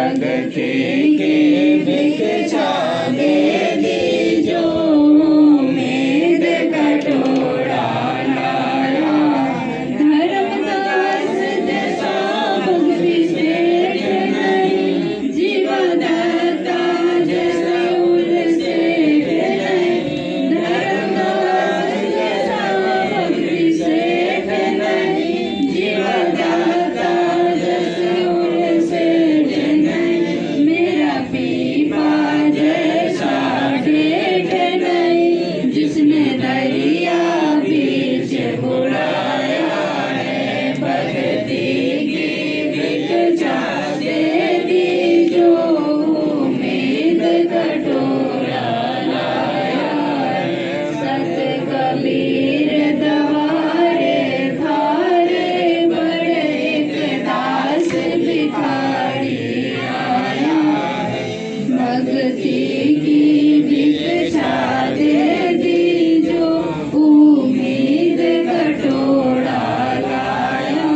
भक्ति की भिक्षा दे दी जो उम्मीद कटोरा लाया। धर्मदास जैसा भक्ति सेठ नहीं, जीवदाता जैसा उलसे नहीं। धर्मदास जैसा भक्ति सेठ नहीं, जीवदाता जैसा उलसे नहीं। मेरा पीपा जैसा ठेठ नहीं, जिसने दरिया बीच बुलाया है। भक्ति की भिक्षा दे दी जो उम्मीद कटोरा लाया है। सत कबीर दवारे थारे पर एक दास भिखारी आया है। भक्ति की भिक्षा दे दी जो उम्मीद कटोरा लाया।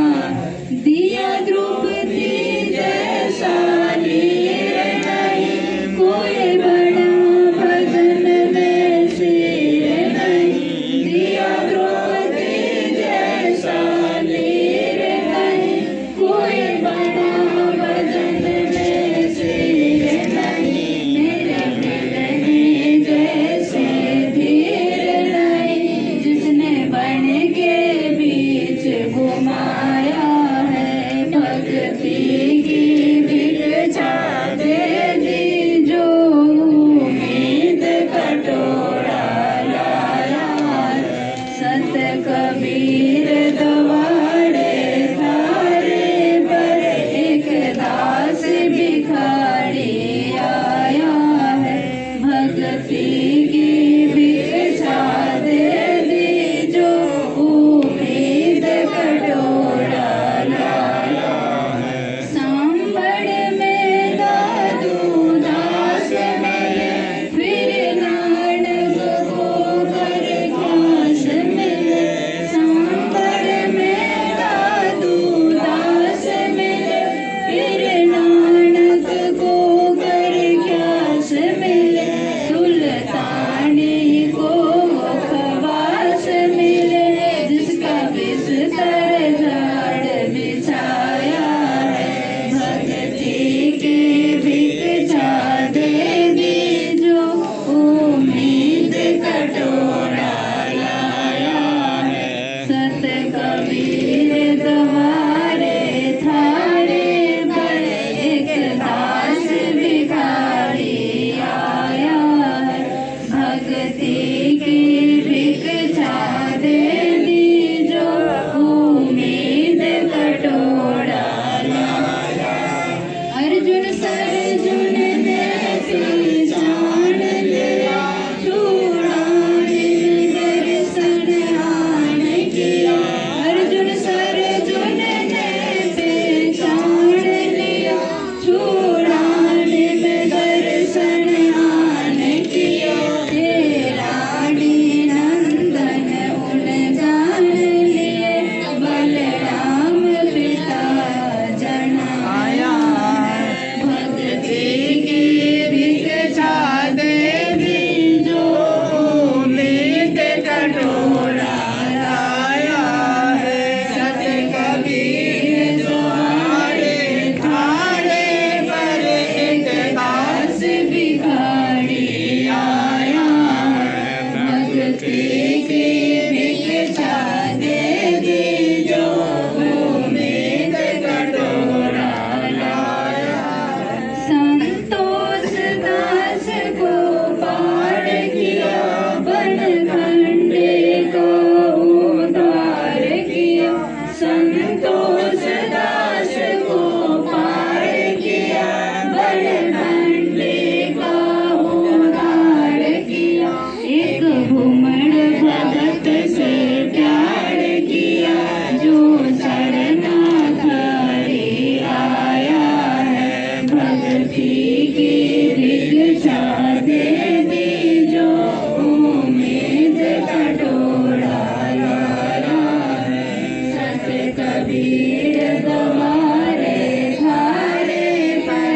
दिया द्रौपदी जैसा नीर नहीं, कोई बड़ा भजन में सिर नहीं। दिया द्रौपदी जैसा नीर नहीं, कोई बड़ा भजन में सिर नहीं। मेरे मिलने जैसे धीर नहीं, जिसने बन के बीच घुमाया है। भक्ति की भिक्षा दे दी जो उम्मीद कटोरा लाया है। सत कबीर दवारे थारे पर एक दास भिखारी आया है। भक्ति की भिक्षा दे दी जो उम्मीद कटोरा लाया है। सांबड़ में दादू दास मिले, फिर नानक को कर घास मिले। सांबड़ में दादू दास मिले, फिर नानक को कर घास मिले। सुल्तानी को खवास मिले, जिसका बिस्तर झाड़ बिछाया है। भक्ति की भिक्षा दे दी जो उम्मीद कटोरा लाया है। सत कबीर दवारे थारे पर एक दास भिखारी आया है। भक्ति की भिक्षा दे दी जो उम्मीद कटोरा लाया। अर्जुन सर्जुन ने पहचान लिया, छुड़ाने दर्शन आन किया। अर्जुन सर्जुन ने पहचान लिया, छुड़ाने में दर्शन आन किया। हे रानी नंदन उन जान लिए, बलराम पिता जन आया है। भक्ति की भिक्षा दे दी जो उम्मीद कटोरा लाया है। सत कबीर द्वारे थारे पर एक दास भिखारी आया है। भक्ति की भिक्षा दे दी जो उम्मीद कटोरा लाया है। संतोष दास को पार किया, बन खंडे को उद्धार किया। संतोष दास को पार किया, बन खंडे का उद्धार किया। एक घुमड़ भगत से प्यार किया, जो शरणागति आया है। भक्ति की भिक्षा दे दी जो उम्मीद कटोरा लाया है। सत कबीर द्वारे थारे पर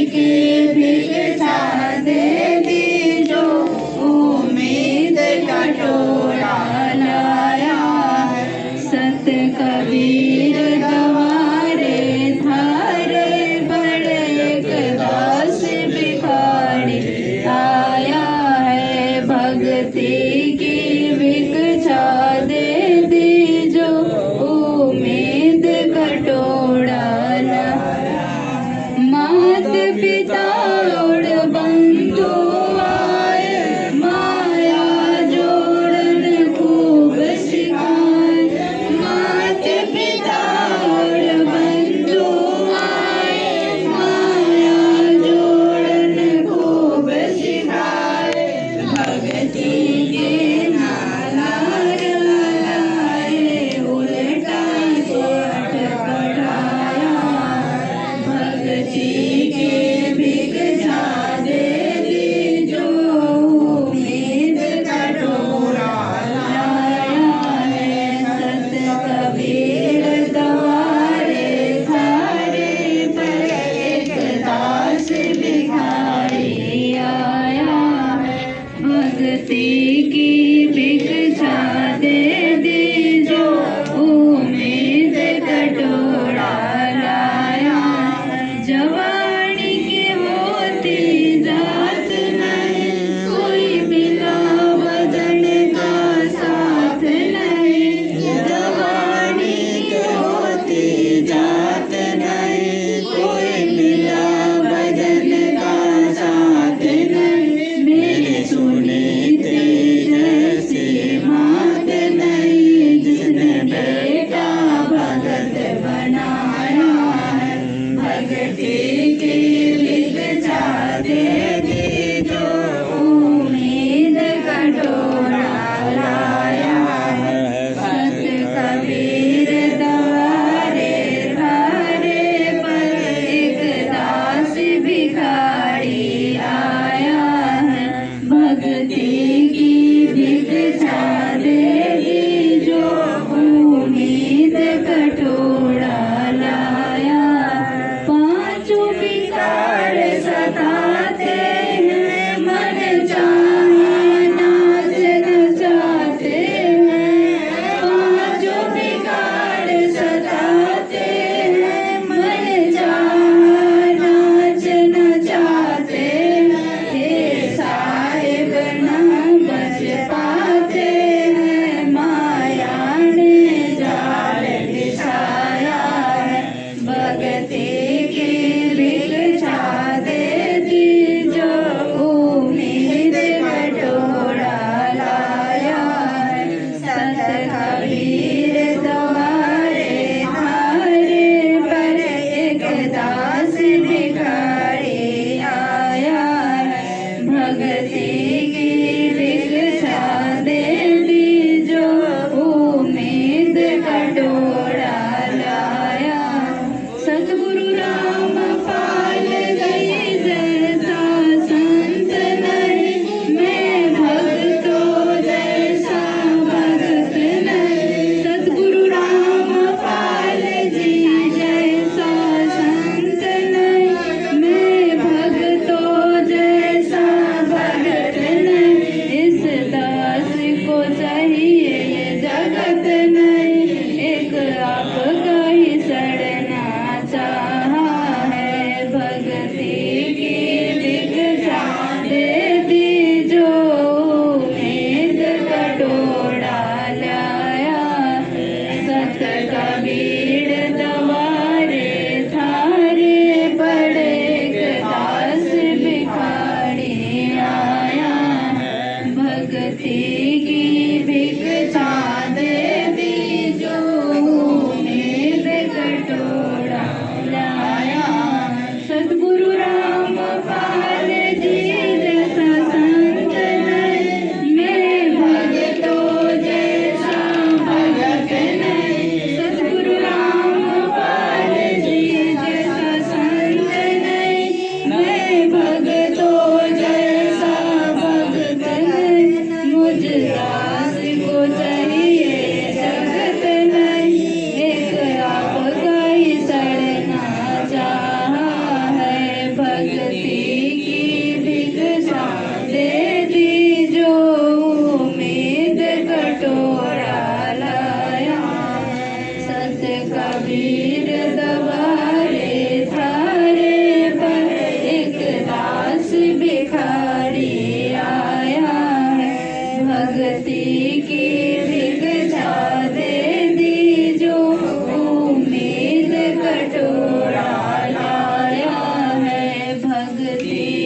की भिक्षा दे दी जो उम्मीद का टोला लाया है। संत कबीर गवारे थारे बड़े एक दास भिखारी आया है। भक्ति की भिक्षा दे दी जो उम्मीद का टोला लाया। मात पिता और बंधु आए माया जोड़न खूब सिखाए। मात पिता और बंधु आए माया जोड़न खूब सिखाए। भक्ति के नाला लाए उल्टा सोच पढ़ाया। भक्ति की भिक्षा दे दी जो उम्मीद का टोला लाया है। संत कबीर द्वारे थारे पर एक दास भिखारी आया है। भक्ति की भिक्षा दे दी जो उम्मीद का टोला लाया। जवानी की होती जात नहीं कोई मिला वजन का साथ नहीं। जवानी की होती जात नहीं कोई मिला वजन का साथ नहीं। मेरे सुनीते जय की